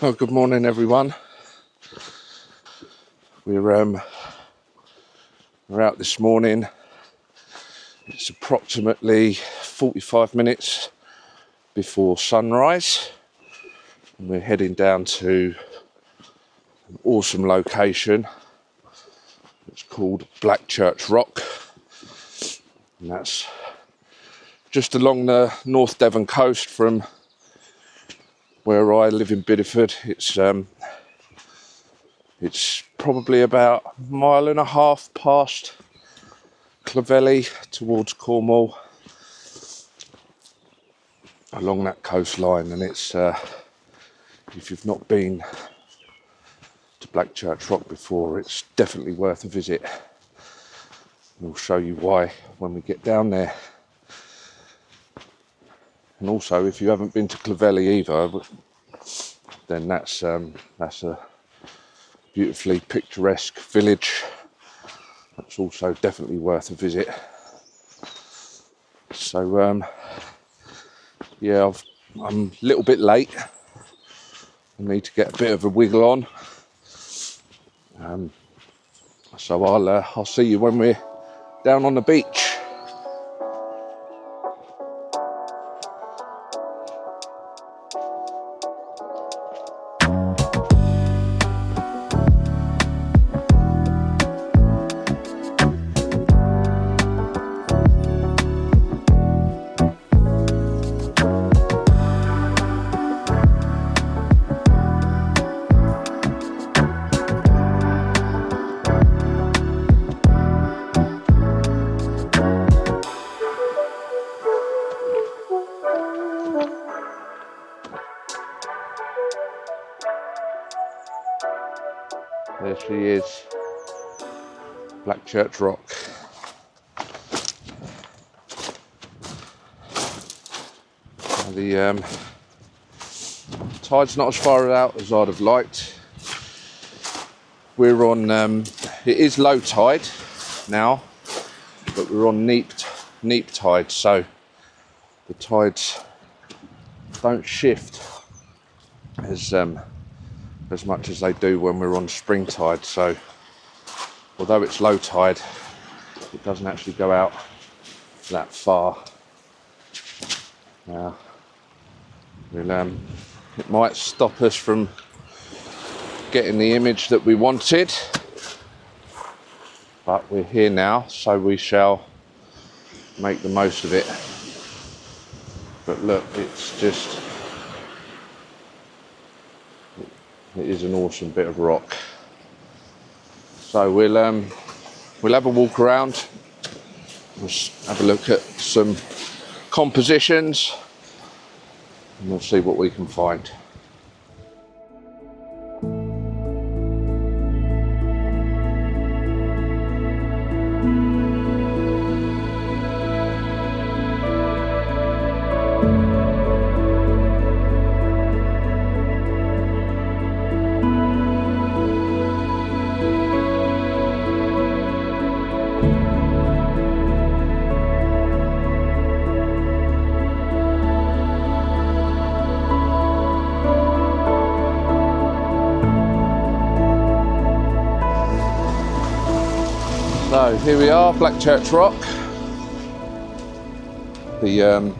Oh, good morning, everyone. We're out this morning. It's approximately 45 minutes before sunrise, and we're heading down to an awesome location. It's called Blackchurch Rock, and that's just along the North Devon Coast from where I live in Bideford. It's probably about a mile and a half past Clovelly towards Cornwall, along that coastline, and it's if you've not been to Blackchurch Rock before, it's definitely worth a visit. We'll show you why when we get down there. And also, if you haven't been to Clovelly either, then that's a beautifully picturesque village. That's also definitely worth a visit. So yeah, I'm a little bit late. I need to get a bit of a wiggle on. So I'll see you when we're down on the beach. There she is, Blackchurch Rock. The tide's not as far out as I'd have liked. We're on, it is low tide now, but we're on neap tide, so the tides don't shift as much as they do when we're on spring tide. So although it's low tide, it doesn't actually go out that far. Now it might stop us from getting the image that we wanted, but we're here now, so we shall make the most of it. But look, it's just, it is an awesome bit of rock. So we'll have a walk around. We'll have a look at some compositions, and we'll see what we can find. So here we are, Blackchurch Rock. The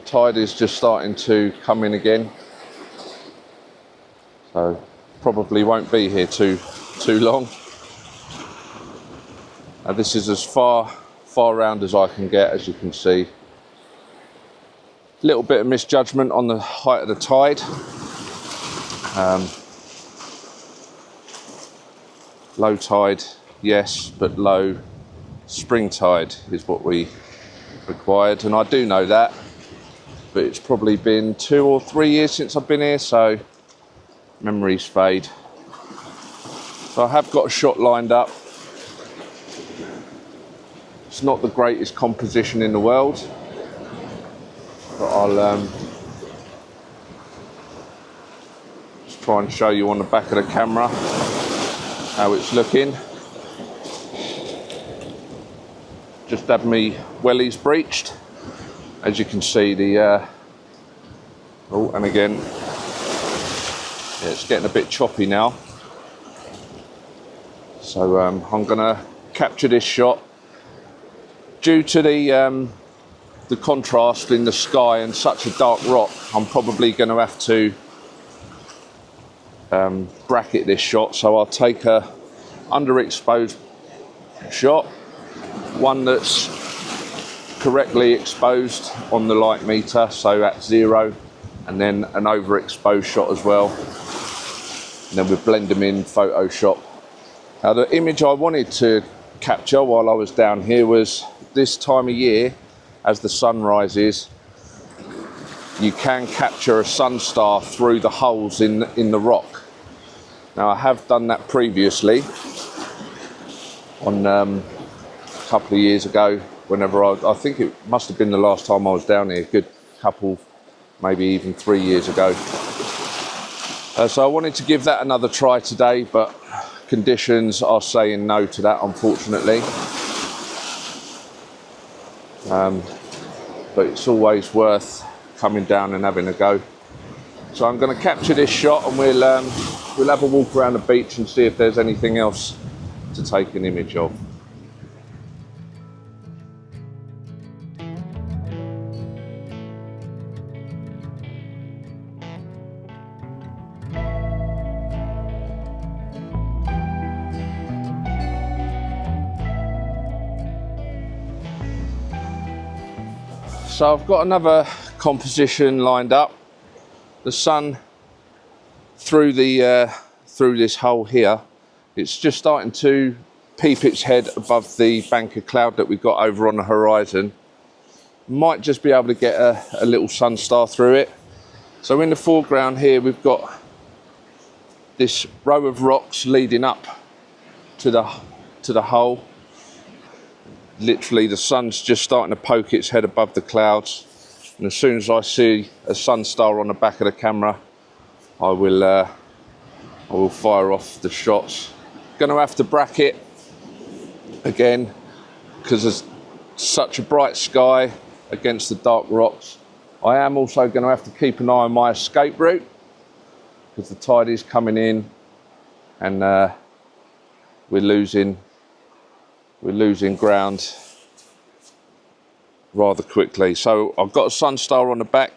tide is just starting to come in again, so probably won't be here too long. This is as far round as I can get, as you can see. A little bit of misjudgment on the height of the tide. Low tide, yes, but low spring tide is what we required, and I do know that, but it's probably been 2 or 3 years since I've been here, so memories fade. So I have got a shot lined up. It's not the greatest composition in the world, but I'll just try and show you on the back of the camera how it's looking. Just had me wellies breached. As you can see, the oh, and again, Yeah, it's getting a bit choppy now. So I'm going to capture this shot. Due to the contrast in the sky and such a dark rock, I'm probably going to have to bracket this shot. So I'll take a underexposed shot, one that's correctly exposed on the light meter, so at 0, and then an overexposed shot as well. And then we blend them in Photoshop. Now the image I wanted to capture while I was down here was this time of year, as the sun rises, you can capture a sun star through the holes in the rock. Now I have done that previously on a couple of years ago, whenever I think it must have been the last time I was down here, a good couple, maybe even 3 years ago. So I wanted to give that another try today, but conditions are saying no to that, unfortunately. But it's always worth coming down and having a go. So I'm going to capture this shot, and we'll have a walk around the beach and see if there's anything else to take an image of. So I've got another composition lined up. The sun through this hole here, it's just starting to peep its head above the bank of cloud that we've got over on the horizon. Might just be able to get a little sun star through it. So in the foreground here, we've got this row of rocks leading up to the hole. Literally, the sun's just starting to poke its head above the clouds, and as soon as I see a sun star on the back of the camera, I will fire off the shots. Going to have to bracket again because there's such a bright sky against the dark rocks. I am also going to have to keep an eye on my escape route because the tide is coming in, and we're losing ground rather quickly. So I've got a sun star on the back.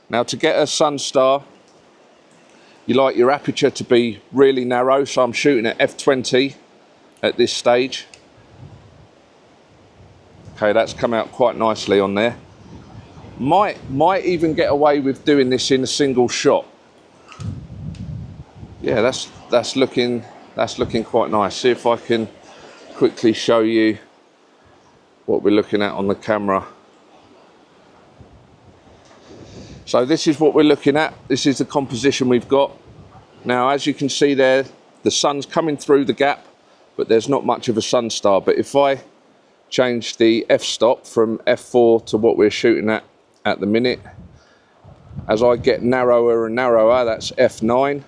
Now to get a sun star, you like your aperture to be really narrow, so I'm shooting at f20 at this stage. Okay, that's come out quite nicely on there. Might even get away with doing this in a single shot. Yeah, that's looking quite nice. See if I can quickly show you what we're looking at on the camera. So this is what we're looking at. This is the composition we've got. Now, as you can see there, the sun's coming through the gap, but there's not much of a sun star. But if I change the f-stop from f4 to what we're shooting at the minute, as I get narrower and narrower, that's f9,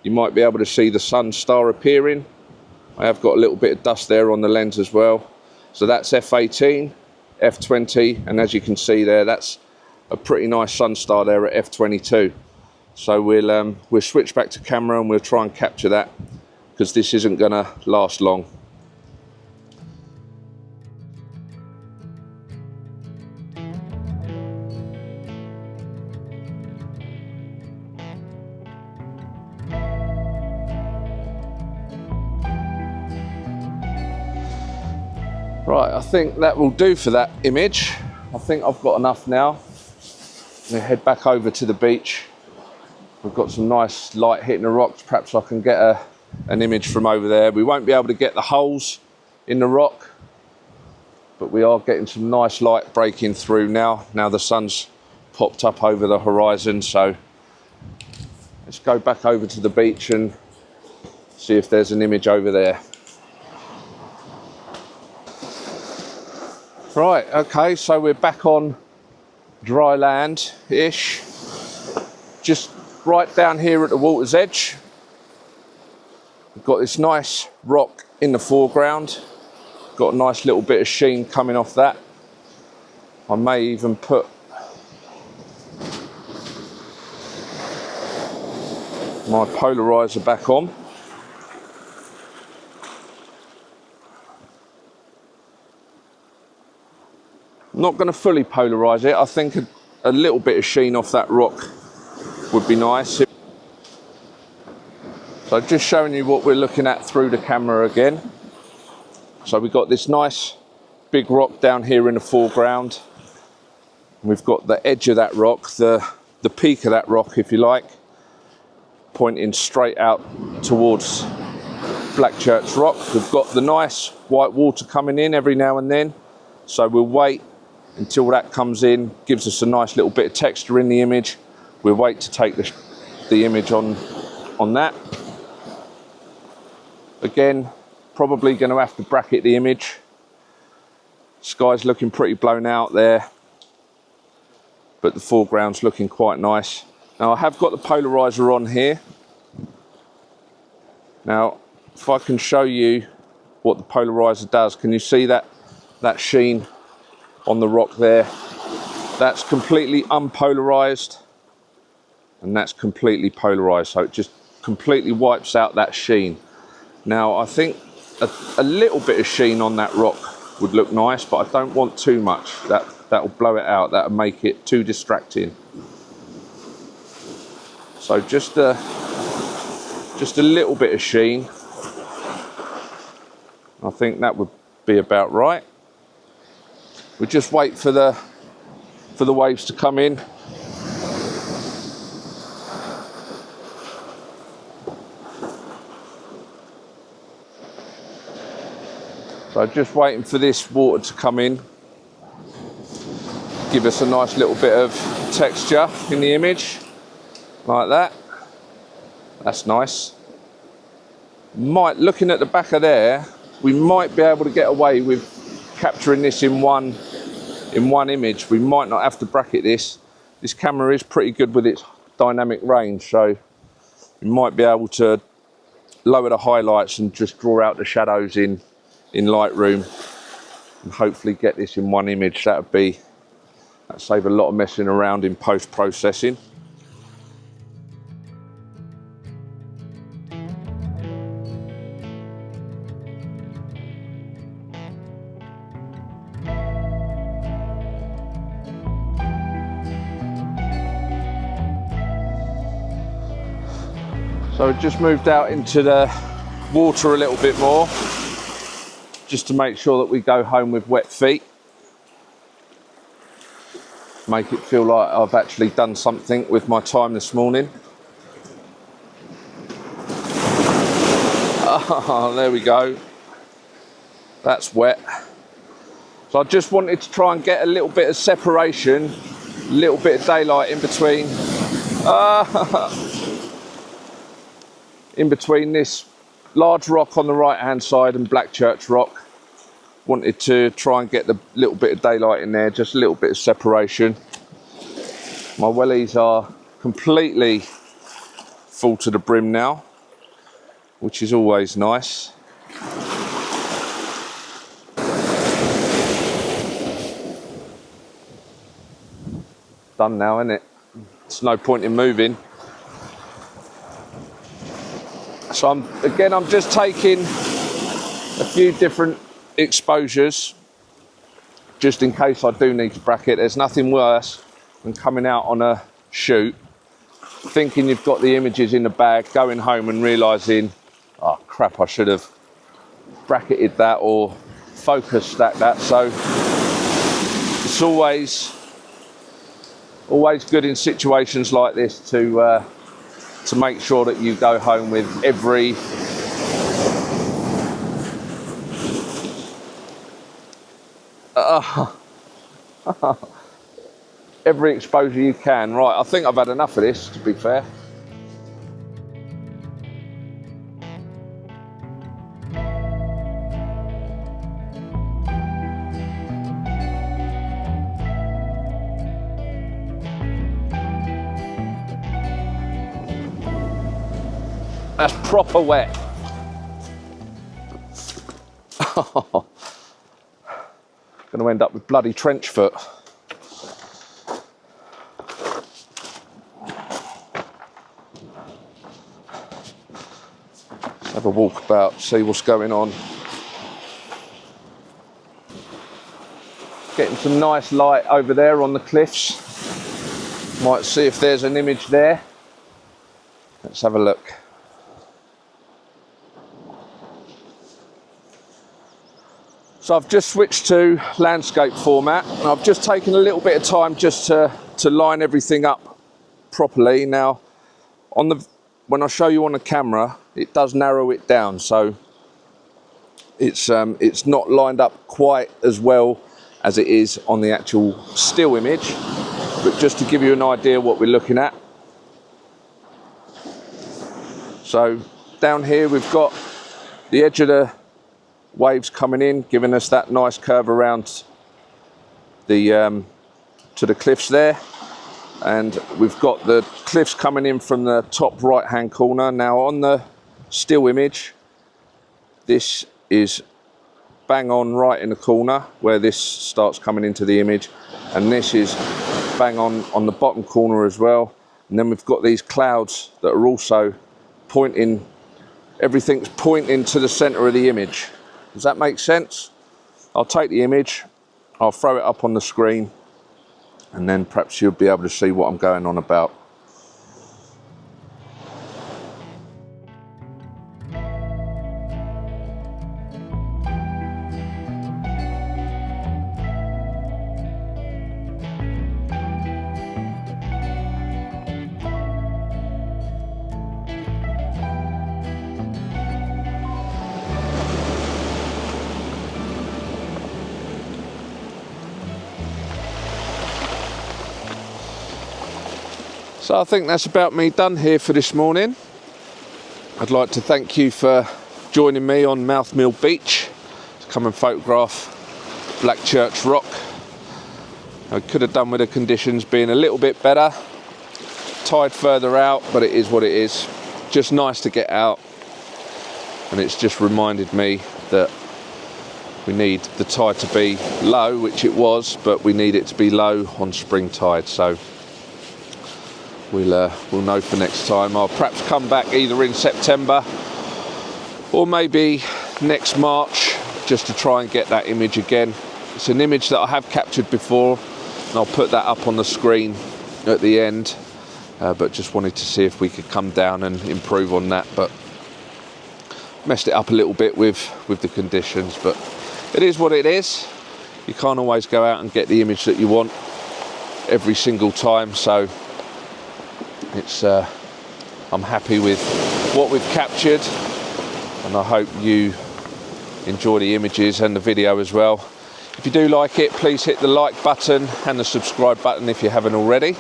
you might be able to see the sun star appearing. I have got a little bit of dust there on the lens as well. So that's f18, f20, and as you can see there, that's a pretty nice sun star there at f22. So we'll switch back to camera and we'll try and capture that, because this isn't going to last long. Right, I think that will do for that image. I think I've got enough now. I'm gonna head back over to the beach. We've got some nice light hitting the rocks. Perhaps I can get an image from over there. We won't be able to get the holes in the rock, but we are getting some nice light breaking through now. Now the sun's popped up over the horizon, so let's go back over to the beach and see if there's an image over there. Right, okay, so we're back on dry land-ish. Just right down here at the water's edge. We've got this nice rock in the foreground. Got a nice little bit of sheen coming off that. I may even put my polarizer back on. I'm not going to fully polarize it. I think a little bit of sheen off that rock would be nice. So just showing you what we're looking at through the camera again. So we've got this nice big rock down here in the foreground. We've got the edge of that rock, the peak of that rock, if you like, pointing straight out towards Blackchurch Rock. We've got the nice white water coming in every now and then. So we'll wait until that comes in, gives us a nice little bit of texture in the image. We'll wait to take the image on that. Again, probably going to have to bracket the image. Sky's looking pretty blown out there, but the foreground's looking quite nice. Now I have got the polarizer on here. Now, if I can show you what the polarizer does, can you see that sheen on the rock there? That's completely unpolarized, and that's completely polarized, so it just completely wipes out that sheen. Now I think a little bit of sheen on that rock would look nice, but I don't want too much. That'll blow it out, that'll make it too distracting. So just a little bit of sheen, I think that would be about right. We just wait for the waves to come in. So just waiting for this water to come in, give us a nice little bit of texture in the image, like that. That's nice. Looking at the back of there, we might be able to get away with capturing this in one image. We might not have to bracket this. This camera is pretty good with its dynamic range, so we might be able to lower the highlights and just draw out the shadows in Lightroom and hopefully get this in one image. That'd save a lot of messing around in post-processing. So I've just moved out into the water a little bit more, just to make sure that we go home with wet feet. Make it feel like I've actually done something with my time this morning. Oh, there we go. That's wet. So I just wanted to try and get a little bit of separation, a little bit of daylight in between. In between this large rock on the right hand side and Blackchurch Rock. Wanted to try and get the little bit of daylight in there, just a little bit of separation. My wellies are completely full to the brim now, which is always nice. Done now, isn't it? It's no point in moving. So I'm just taking a few different exposures just in case I do need to bracket. There's nothing worse than coming out on a shoot thinking you've got the images in the bag, going home and realizing, oh crap, I should have bracketed that or focus stacked that. So it's always good in situations like this to make sure that you go home with every every exposure you can. Right, I think I've had enough of this, to be fair. That's proper wet. Going to end up with bloody trench foot. have a walk about, see what's going on. Getting some nice light over there on the cliffs. Might see if there's an image there. Let's have a look. So I've just switched to landscape format, and I've just taken a little bit of time just to line everything up properly. Now, when I show you on the camera, it does narrow it down, so it's not lined up quite as well as it is on the actual still image. But just to give you an idea what we're looking at. So down here we've got the edge of the waves coming in, giving us that nice curve around the to the cliffs there, and we've got the cliffs coming in from the top right hand corner. Now on the still image, this is bang on right in the corner where this starts coming into the image, and this is bang on the bottom corner as well. And then we've got these clouds that are also pointing, everything's pointing to the center of the image. Does that make sense? I'll take the image, I'll throw it up on the screen, and then perhaps you'll be able to see what I'm going on about. So I think that's about me done here for this morning. I'd like to thank you for joining me on Mouthmill Beach to come and photograph Blackchurch Rock. I could have done with the conditions being a little bit better, tide further out, but it is what it is. Just nice to get out, and it's just reminded me that we need the tide to be low, which it was, but we need it to be low on spring tide. So we'll know for next time. I'll perhaps come back either in September or maybe next March just to try and get that image again. It's an image that I have captured before, and I'll put that up on the screen at the end, but just wanted to see if we could come down and improve on that, but messed it up a little bit with the conditions. But it is what it is. You can't always go out and get the image that you want every single time, so it's I'm happy with what we've captured, and I hope you enjoy the images and the video as well. If you do like it, please hit the like button and the subscribe button if you haven't already.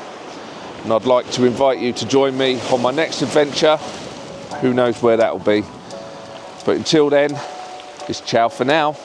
And I'd like to invite you to join me on my next adventure. Who knows where that will be. But until then, it's ciao for now.